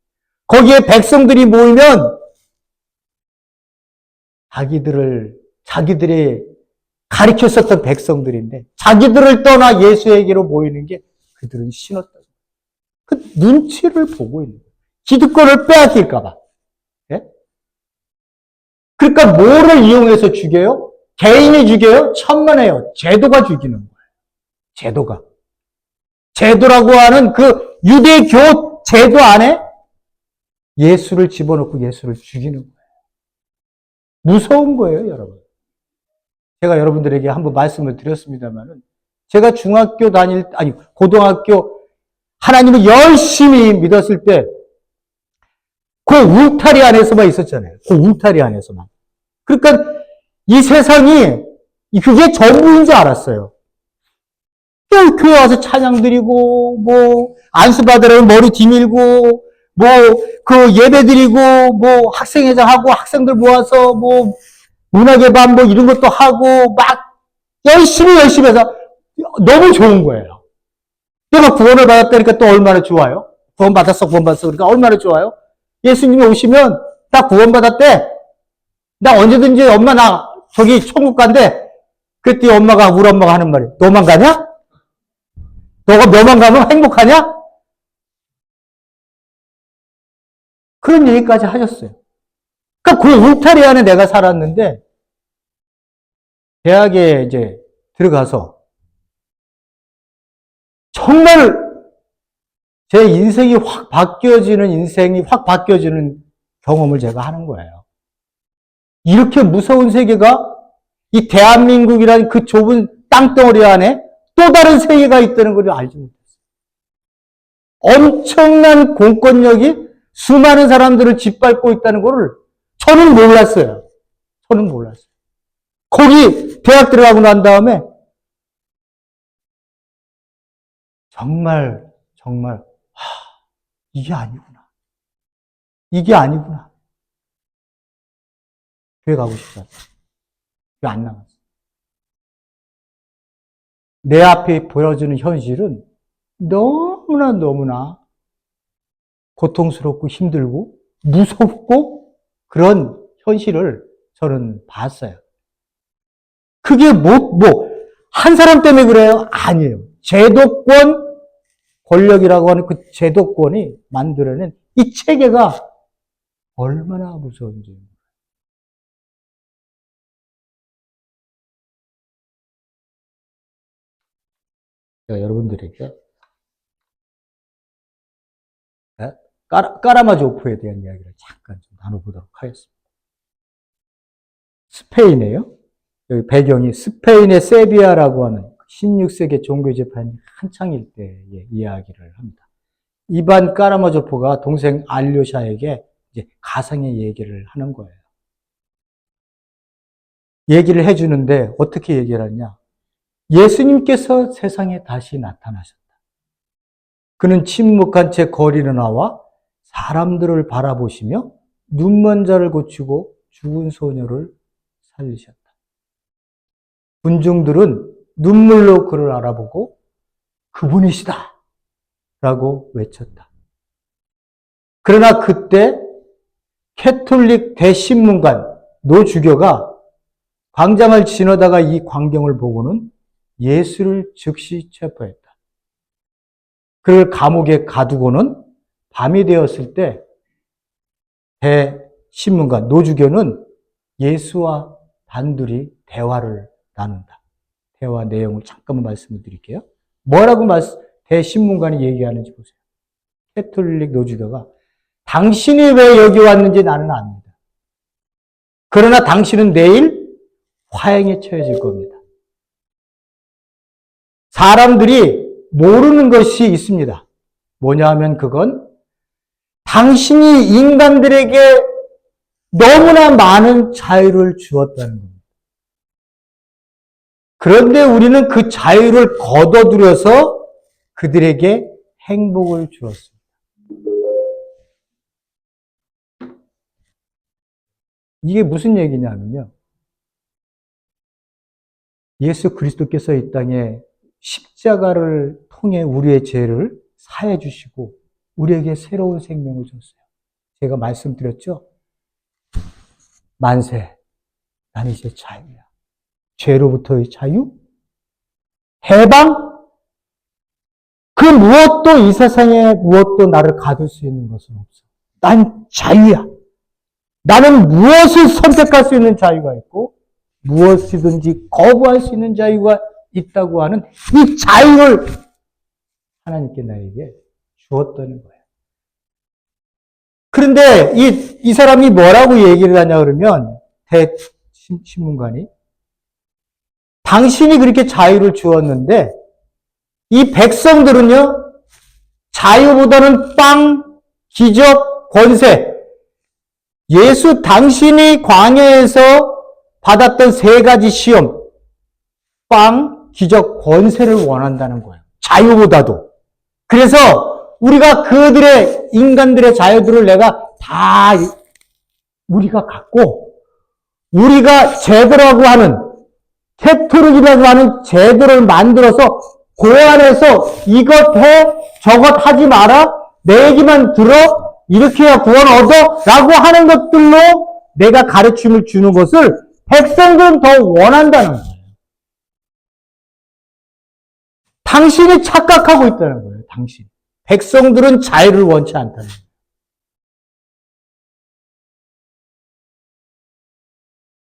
거기에 백성들이 모이면 자기들이 가르쳤었던 백성들인데 자기들을 떠나 예수에게로 모이는 게 그들은 싫었다. 그 눈치를 보고 있는 거예요. 기득권을 빼앗길까 봐. 예? 그러니까 뭐를 이용해서 죽여요? 개인이 죽여요? 천만에요. 제도가 죽이는 거예요. 제도가. 제도라고 하는 그 유대교 제도 안에 예수를 집어넣고 예수를 죽이는 거예요. 무서운 거예요, 여러분. 제가 여러분들에게 한번 말씀을 드렸습니다만은, 제가 고등학교 하나님을 열심히 믿었을 때, 그 울타리 안에서만 있었잖아요. 그 울타리 안에서만. 그러니까 이 세상이 그게 전부인 줄 알았어요. 또 교회 와서 찬양 드리고, 안수 받으려면 머리 뒤밀고, 그 예배 드리고, 학생회장 하고, 학생들 모아서, 문학의 밤, 이런 것도 하고, 막, 열심히 해서, 너무 좋은 거예요. 내가 구원을 받았다니까 또 얼마나 좋아요? 구원 받았어. 그러니까 얼마나 좋아요? 예수님이 오시면, 나 구원 받았대. 나 언제든지 엄마 나, 저기 천국 간대. 그때 우리 엄마가 하는 말이, 너만 가냐? 너만 가면 행복하냐? 그런 얘기까지 하셨어요. 그러니까 그 울타리 안에 내가 살았는데, 대학에 이제 들어가서, 정말 제 인생이 확 바뀌어지는 경험을 제가 하는 거예요. 이렇게 무서운 세계가 이 대한민국이라는 그 좁은 땅덩어리 안에 또 다른 세계가 있다는 걸 알지 못했어요. 엄청난 공권력이 수많은 사람들을 짓밟고 있다는 것을 저는 몰랐어요. 거기 대학 들어가고 난 다음에 정말 이게 아니구나. 교회 가고 싶지 않다. 교회 안 나갔어. 내 앞에 보여지는 현실은 너무나 고통스럽고 힘들고 무섭고 그런 현실을 저는 봤어요. 그게 한 사람 때문에 그래요? 아니에요. 제도권, 권력이라고 하는 그 제도권이 만들어낸 이 체계가 얼마나 무서운지. 제가 여러분들에게 까라마조프에 대한 이야기를 잠깐 좀 나눠보도록 하겠습니다. 스페인이에요. 여기 배경이 스페인의 세비야라고 하는 16세기 종교 재판이 한창일 때의 이야기를 합니다. 이반 까라마조프가 동생 알료샤에게 이제 가상의 얘기를 하는 거예요. 얘기를 해주는데 어떻게 얘기를 하냐? 예수님께서 세상에 다시 나타나셨다. 그는 침묵한 채 거리로 나와 사람들을 바라보시며 눈먼 자를 고치고 죽은 소녀를 살리셨다. 군중들은 눈물로 그를 알아보고 그분이시다 라고 외쳤다. 그러나 그때 캐톨릭 대신문관 노주교가 광장을 지나다가 이 광경을 보고는 예수를 즉시 체포했다. 그를 감옥에 가두고는 밤이 되었을 때 대신문관 노주교는 예수와 단둘이 대화를 나눈다. 대화 내용을 잠깐만 말씀을 드릴게요. 뭐라고 대신문관이 얘기하는지 보세요. 캐톨릭 노주교가 당신이 왜 여기 왔는지 나는 압니다. 그러나 당신은 내일 화형에 처해질 겁니다. 사람들이 모르는 것이 있습니다. 뭐냐 하면 그건 당신이 인간들에게 너무나 많은 자유를 주었다는 겁니다. 그런데 우리는 그 자유를 거둬들여서 그들에게 행복을 주었습니다. 이게 무슨 얘기냐면요. 예수 그리스도께서 이 땅에 십자가를 통해 우리의 죄를 사해 주시고 우리에게 새로운 생명을 줬어요. 제가 말씀드렸죠? 만세, 난 이제 자유야. 죄로부터의 자유? 해방? 그 무엇도 이 세상에 무엇도 나를 가둘 수 있는 것은 없어. 난 자유야. 나는 무엇을 선택할 수 있는 자유가 있고 무엇이든지 거부할 수 있는 자유가 있다고 하는 이 자유를 하나님께 나에게 주었다는 거예요. 그런데 이 사람이 뭐라고 얘기를 하냐 그러면 신문관이 당신이 그렇게 자유를 주었는데 이 백성들은요 자유보다는 빵, 기적, 권세 예수 당신이 광야에서 받았던 세 가지 시험 빵, 기적, 권세를 원한다는 거예요. 자유보다도. 그래서 우리가 그들의 인간들의 자유들을 내가 다 우리가 갖고 우리가 제도라고 하는 캐토릭이라고 하는 제도를 만들어서 그 안에서 이것 해 저것 하지 마라 내 얘기만 들어 이렇게 해야 구원 얻어 라고 하는 것들로 내가 가르침을 주는 것을 백성들은 더 원한다는 거예요. 당신이 착각하고 있다는 거예요. 당신. 백성들은 자유를 원치 않다는 거예요.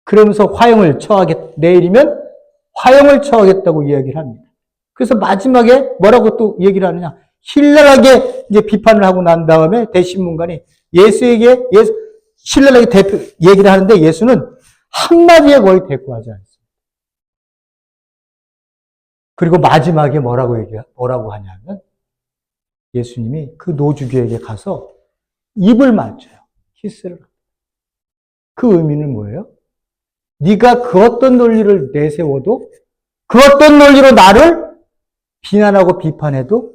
그러면서 화형을 처하겠, 내일이면 화형을 처하겠다고 이야기를 합니다. 그래서 마지막에 뭐라고 또 얘기를 하느냐. 신랄하게 이제 비판을 하고 난 다음에 대신문관이 예수에게, 신랄하게 얘기를 하는데 예수는 한마디에 거의 대꾸하지 않습니다. 그리고 마지막에 뭐라고 하냐면 예수님이 그 노주교에게 가서 입을 맞춰요. 키스를. 그 의미는 뭐예요? 네가 그 어떤 논리를 내세워도 그 어떤 논리로 나를 비난하고 비판해도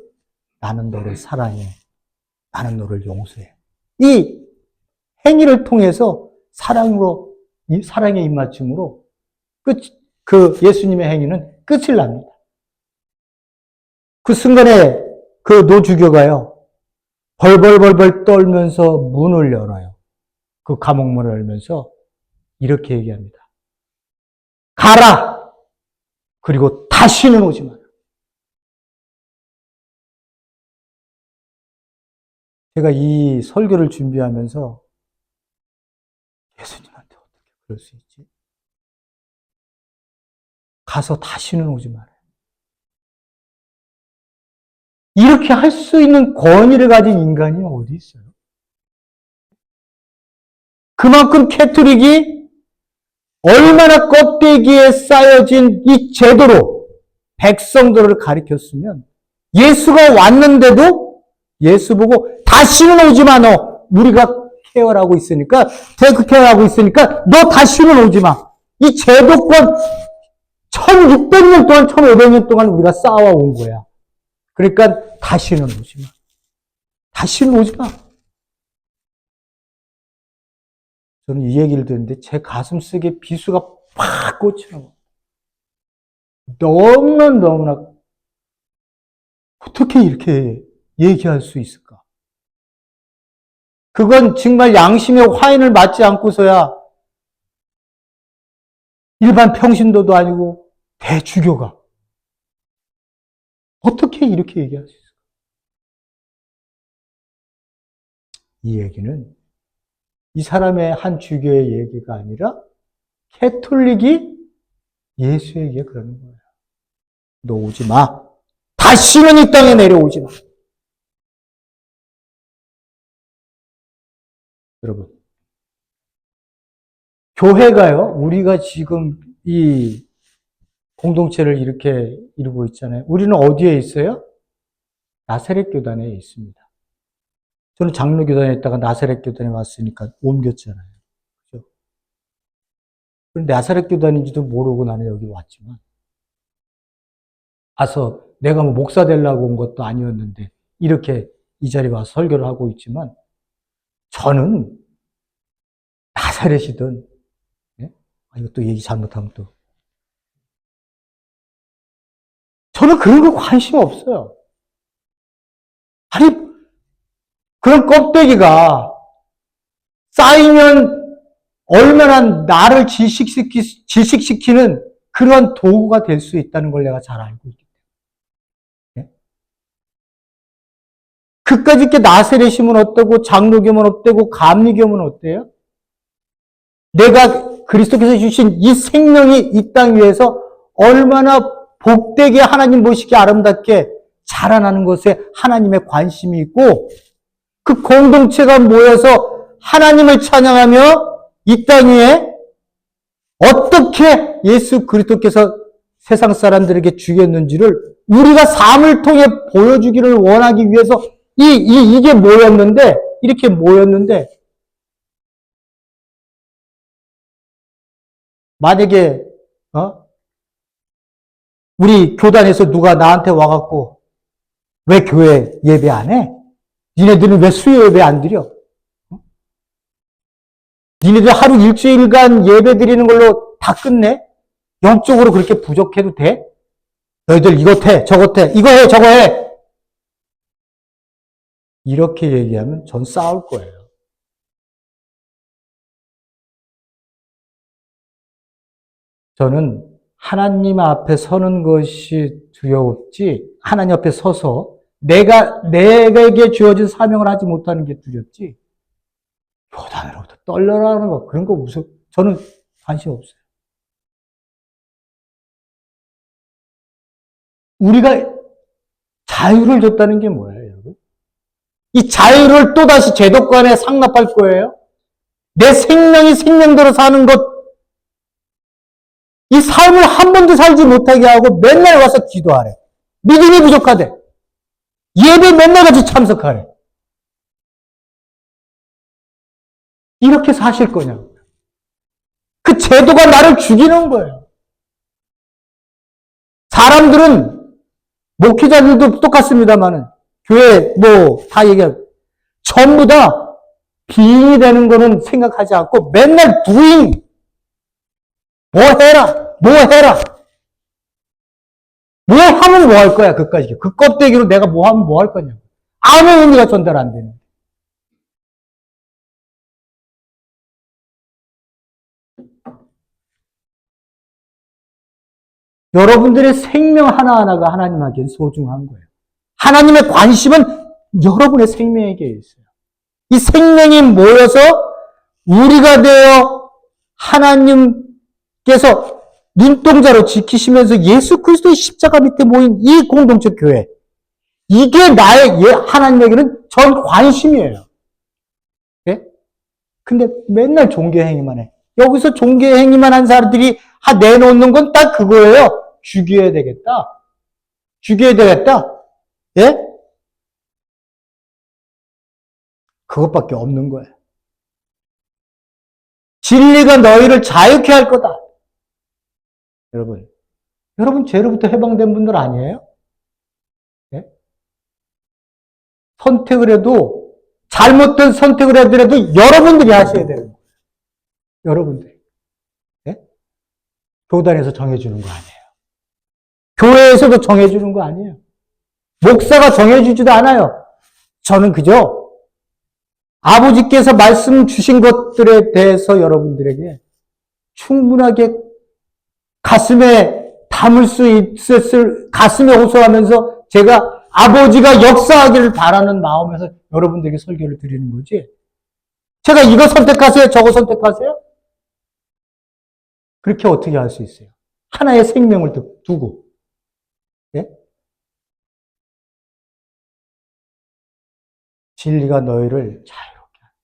나는 너를 사랑해. 나는 너를 용서해. 이 행위를 통해서 사랑의 입맞춤으로 그 예수님의 행위는 끝을 납니다. 그 순간에 그 노주교가요, 벌벌벌벌 떨면서 문을 열어요. 그 감옥문을 열면서 이렇게 얘기합니다. 가라! 그리고 다시는 오지 마라. 제가 이 설교를 준비하면서 예수님한테 어떻게 그럴 수 있지? 가서 다시는 오지 마라. 이렇게 할 수 있는 권위를 가진 인간이 어디 있어요? 그만큼 캐토릭이 얼마나 껍데기에 쌓여진 이 제도로 백성들을 가리켰으면 예수가 왔는데도 예수 보고 다시는 오지 마 너. 우리가 케어하고 있으니까 테이크 케어하고 있으니까 너 다시는 오지 마. 이 제도권 1600년 동안 1500년 동안 우리가 쌓아온 거야. 그러니까 다시는 오지 마. 다시는 오지 마. 저는 이 얘기를 듣는데 제 가슴 속에 비수가 팍 꽂히는 거예요. 너무나 어떻게 이렇게 얘기할 수 있을까? 그건 정말 양심의 화인을 맞지 않고서야 일반 평신도도 아니고 대주교가 어떻게 이렇게 얘기할 수 있을까? 이 얘기는 이 사람의 한 주교의 얘기가 아니라 캐톨릭이 예수에게 그러는 거예요. 너 오지 마. 다시는 이 땅에 내려오지 마. 여러분, 교회가요, 우리가 지금 이 공동체를 이렇게 이루고 있잖아요. 우리는 어디에 있어요? 나사렛 교단에 있습니다. 저는 장로교단에 있다가 나사렛 교단에 왔으니까 옮겼잖아요. 그렇죠? 그런데 나사렛 교단인지도 모르고 나는 여기 왔지만, 와서 내가 뭐 목사 되려고 온 것도 아니었는데, 이렇게 이 자리에 와서 설교를 하고 있지만, 저는 나사렛이든, 예? 이것도 얘기 잘못하면 또. 저는 그런 거 관심 없어요. 아니, 그런 껍데기가 쌓이면 얼마나 나를 질식시키는 그런 도구가 될 수 있다는 걸 내가 잘 알고 있기 때문에. 그까짓 게 나세례심은 어때고, 장로교면 어때고, 감리교면 어때요? 내가 그리스도께서 주신 이 생명이 이 땅 위에서 얼마나 복되게 하나님 보시기에 아름답게 자라나는 것에 하나님의 관심이 있고 그 공동체가 모여서 하나님을 찬양하며 이 땅 위에 어떻게 예수 그리스도께서 세상 사람들에게 주겠는지를 우리가 삶을 통해 보여주기를 원하기 위해서 이게 모였는데, 이렇게 모였는데, 만약에, 우리 교단에서 누가 나한테 와갖고, 왜 교회 예배 안 해? 니네들은 왜 수요 예배 안 드려? 니네들 하루 일주일간 예배 드리는 걸로 다 끝내? 영적으로 그렇게 부족해도 돼? 너희들 이것 해, 저것 해, 이거 해, 저거 해. 이렇게 얘기하면 전 싸울 거예요. 저는 하나님 앞에 서는 것이 두렵지, 하나님 앞에 서서 내게 주어진 사명을 하지 못하는 게 두렵지, 교단으로부터 떨려라는 거, 그런 거 저는 관심 없어요. 우리가 자유를 줬다는 게 뭐예요, 여러분? 이 자유를 또다시 제도권에 상납할 거예요? 내 생명이 생명대로 사는 것, 이 삶을 한 번도 살지 못하게 하고 맨날 와서 기도하래. 믿음이 부족하대. 예배 맨날 같이 참석하래. 이렇게 사실 거냐고. 그 제도가 나를 죽이는 거예요. 사람들은 목회자들도 똑같습니다만은 교회 다 얘기하고 전부 다 빙이 되는 거는 생각하지 않고 맨날 doing 뭐 해라 뭐 하면 뭐 할 거야 그까지 그 껍데기로 내가 뭐 하면 뭐 할 거냐 아무 의미가 전달 안 되는. 여러분들의 생명 하나하나가 하나님에겐 소중한 거예요. 하나님의 관심은 여러분의 생명에게 있어요. 이 생명이 모여서 우리가 되어 하나님께서 눈동자로 지키시면서 예수 그리스도의 십자가 밑에 모인 이 공동체 교회, 이게 하나님에게는 전 관심이에요. 네? 근데 맨날 종교행위만 해. 여기서 종교행위만 한 사람들이 내놓는 건 딱 그거예요. 죽여야 되겠다. 예? 그것밖에 없는 거예요. 진리가 너희를 자유케 할 거다. 여러분 죄로부터 해방된 분들 아니에요? 예? 선택을 해도, 잘못된 선택을 하더라도 여러분들이 하셔야 되는 거예요. 여러분들이. 예? 교단에서 정해주는 거 아니에요. 교회에서도 정해주는 거 아니에요. 목사가 정해주지도 않아요. 저는 그저 아버지께서 말씀 주신 것들에 대해서 여러분들에게 충분하게 가슴에 담을 수 있었을, 가슴에 호소하면서 제가 아버지가 역사하기를 바라는 마음에서 여러분들에게 설교를 드리는 거지. 제가 이거 선택하세요, 저거 선택하세요? 그렇게 어떻게 할 수 있어요? 하나의 생명을 두고. 예? 진리가 너희를 자유롭게 한다.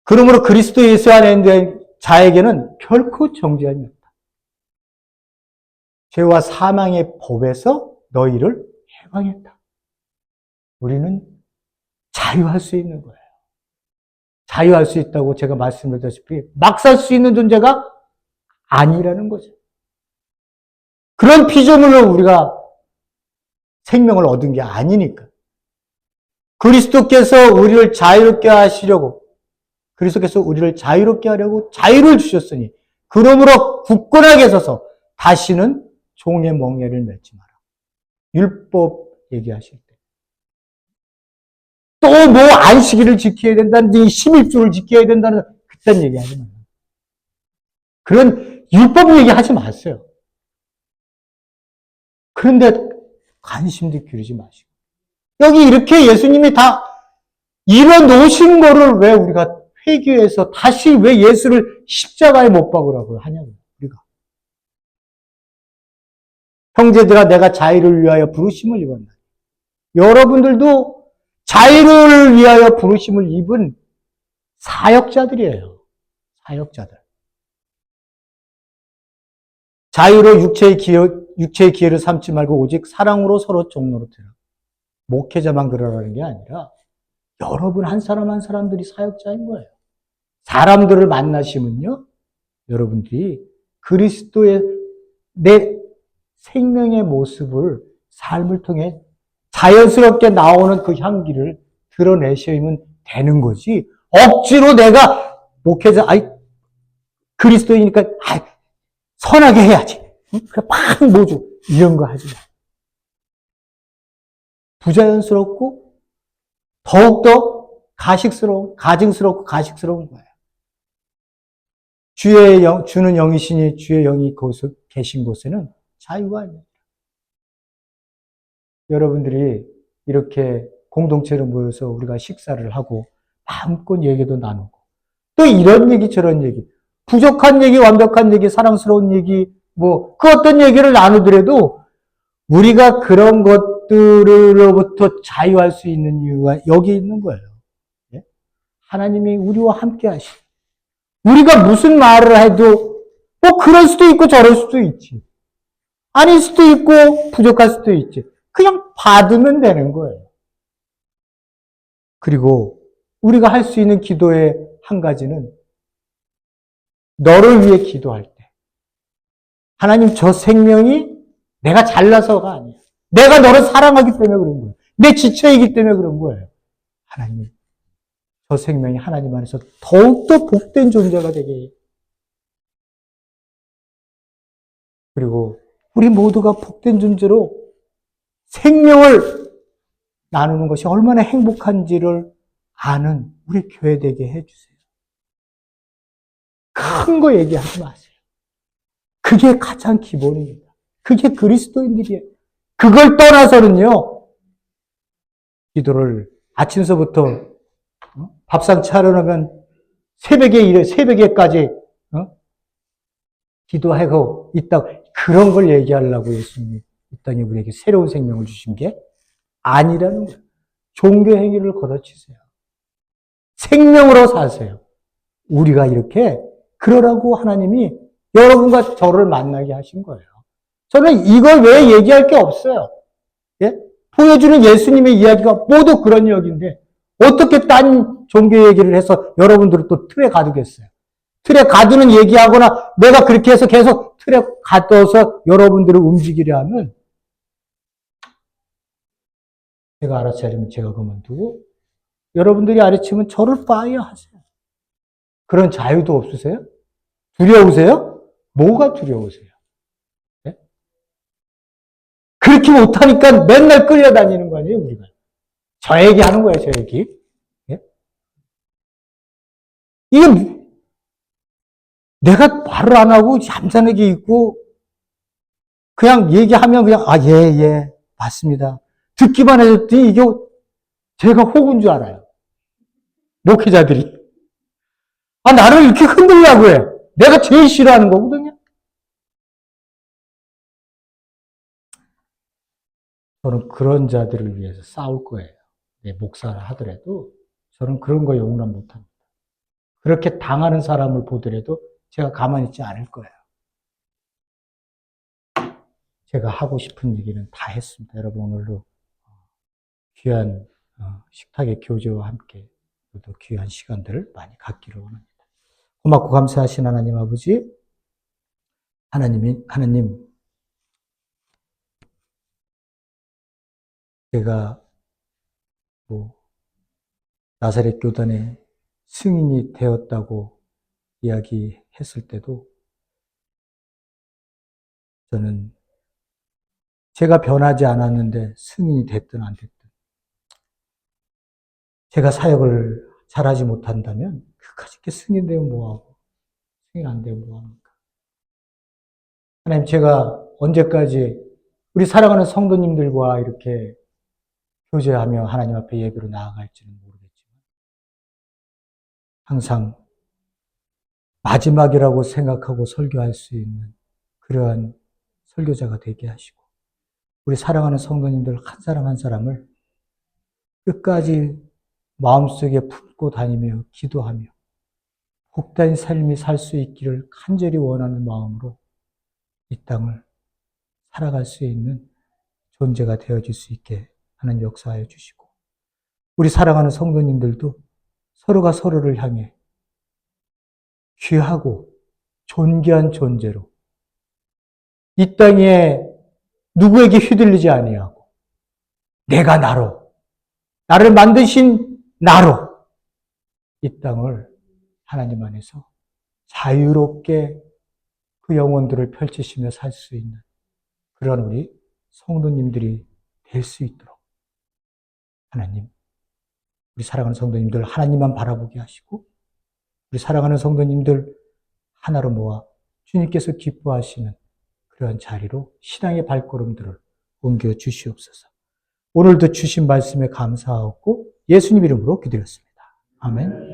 그러므로 그리스도 예수 안에 있는 자에게는 결코 정죄함이 없다. 죄와 사망의 법에서 너희를 해방했다. 우리는 자유할 수 있는 거예요. 자유할 수 있다고 제가 말씀드렸다시피 막 살 수 있는 존재가 아니라는 거죠. 그런 피조물로 우리가 생명을 얻은 게 아니니까. 그리스도께서 우리를 자유롭게 하시려고, 그리스도께서 우리를 자유롭게 하려고 자유를 주셨으니 그러므로 굳건하게 서서 다시는 종의 멍에를 맺지 마라. 율법 얘기하실 때. 또 뭐 안식일을 지켜야 된다든지 11조를 지켜야 된다는 그딴 얘기하지 마요. 그런 율법 얘기하지 마세요. 그런데 관심도 기울이지 마시고. 여기 이렇게 예수님이 다 이뤄놓으신 거를 왜 우리가 회개해서 다시 왜 예수를 십자가에 못 박으라고 하냐고요, 우리가. 형제들아, 내가 자유를 위하여 부르심을 입었나. 여러분들도 자유를 위하여 부르심을 입은 사역자들이에요. 사역자들. 자유로 육체의 기회를 삼지 말고 오직 사랑으로 서로 종로로 되라. 목회자만 그러라는 게 아니라 여러분 한 사람 한 사람들이 사역자인 거예요. 사람들을 만나시면요, 여러분들이 그리스도의 내 생명의 모습을 삶을 통해 자연스럽게 나오는 그 향기를 드러내시면 되는 거지. 억지로 내가 목회자, 그리스도이니까, 선하게 해야지. 그래, 막 모주. 이런 거 하지 마. 부자연스럽고, 더욱더 가증스럽고 가식스러운 거예요. 주는 영이시니 주의 영이 거기서 계신 곳에는 자유가 아닙니다. 여러분들이 이렇게 공동체로 모여서 우리가 식사를 하고 마음껏 얘기도 나누고 또 이런 얘기 저런 얘기 부족한 얘기 완벽한 얘기 사랑스러운 얘기 그 어떤 얘기를 나누더라도 우리가 그런 것들로부터 자유할 수 있는 이유가 여기 있는 거예요. 하나님이 우리와 함께 하시. 우리가 무슨 말을 해도 그럴 수도 있고 저럴 수도 있지. 아닐 수도 있고 부족할 수도 있지. 그냥 받으면 되는 거예요. 그리고 우리가 할 수 있는 기도의 한 가지는 너를 위해 기도할 때 하나님 저 생명이 내가 잘나서가 아니야. 내가 너를 사랑하기 때문에 그런 거예요. 내 지체이기 때문에 그런 거예요. 하나님 저 생명이 하나님 안에서 더욱더 복된 존재가 되게 해요. 그리고 우리 모두가 복된 존재로 생명을 나누는 것이 얼마나 행복한지를 아는 우리 교회 되게 해주세요. 큰 거 얘기하지 마세요. 그게 가장 기본입니다. 그게 그리스도인들이에요. 그걸 떠나서는요, 기도를 아침서부터 밥상 차려놓으면 새벽에까지 기도하고 있다. 그런 걸 얘기하려고 예수님이 이 땅에 우리에게 새로운 생명을 주신 게 아니라는 거예요. 종교 행위를 걷어치세요. 생명으로 사세요. 우리가 이렇게 그러라고 하나님이 여러분과 저를 만나게 하신 거예요. 저는 이걸 왜 얘기할 게 없어요. 예? 보여주는 예수님의 이야기가 모두 그런 이야기인데 어떻게 딴 종교 얘기를 해서 여러분들을 또 틀에 가두겠어요. 틀에 가두는 얘기하거나 내가 그렇게 해서 계속 틀에 가둬서 여러분들을 움직이려 하면 제가 알아차리면 제가 그만두고 여러분들이 알아치면 저를 파이어 하세요. 그런 자유도 없으세요? 두려우세요? 뭐가 두려우세요? 네? 그렇게 못하니까 맨날 끌려다니는 거 아니에요, 우리가. 저 얘기하는 거예요, 저 얘기. 네? 이게 내가 말을 안 하고 얌전하게 있고 그냥 얘기하면 그냥 예, 맞습니다. 듣기만 해줬더니 이게 제가 호구인 줄 알아요. 목회자들이. 나를 이렇게 흔들려고 해. 내가 제일 싫어하는 거거든요. 저는 그런 자들을 위해서 싸울 거예요. 목사를 하더라도 저는 그런 거 용납 못합니다. 그렇게 당하는 사람을 보더라도 제가 가만히 있지 않을 거예요. 제가 하고 싶은 얘기는 다 했습니다. 여러분 오늘도 귀한 식탁의 교제와 함께 또 귀한 시간들을 많이 갖기를 원합니다. 고맙고 감사하신 하나님 아버지, 하나님, 제가 나사렛 교단의 승인이 되었다고 이야기했을 때도 저는 제가 변하지 않았는데 승인이 됐든 안 됐든 제가 사역을 잘하지 못한다면 그까짓 게 승인되면 뭐하고 승인 안 되면 뭐합니까? 하나님 제가 언제까지 우리 사랑하는 성도님들과 이렇게 교제하며 하나님 앞에 예배로 나아갈지는 모르겠지만 항상 마지막이라고 생각하고 설교할 수 있는 그러한 설교자가 되게 하시고, 우리 사랑하는 성도님들 한 사람 한 사람을 끝까지 마음속에 품고 다니며 기도하며 복된 삶이 살 수 있기를 간절히 원하는 마음으로 이 땅을 살아갈 수 있는 존재가 되어질 수 있게 하는 역사하여 주시고, 우리 사랑하는 성도님들도 서로가 서로를 향해 귀하고 존귀한 존재로 이 땅에 누구에게 휘둘리지 아니하고 내가 나를 만드신 나로 이 땅을 하나님 안에서 자유롭게 그 영혼들을 펼치시며 살 수 있는 그런 우리 성도님들이 될 수 있도록 하나님, 우리 사랑하는 성도님들 하나님만 바라보게 하시고, 우리 사랑하는 성도님들 하나로 모아 주님께서 기뻐하시는 그러한 자리로 신앙의 발걸음들을 옮겨 주시옵소서. 오늘도 주신 말씀에 감사하고 예수님 이름으로 기도했습니다. 아멘.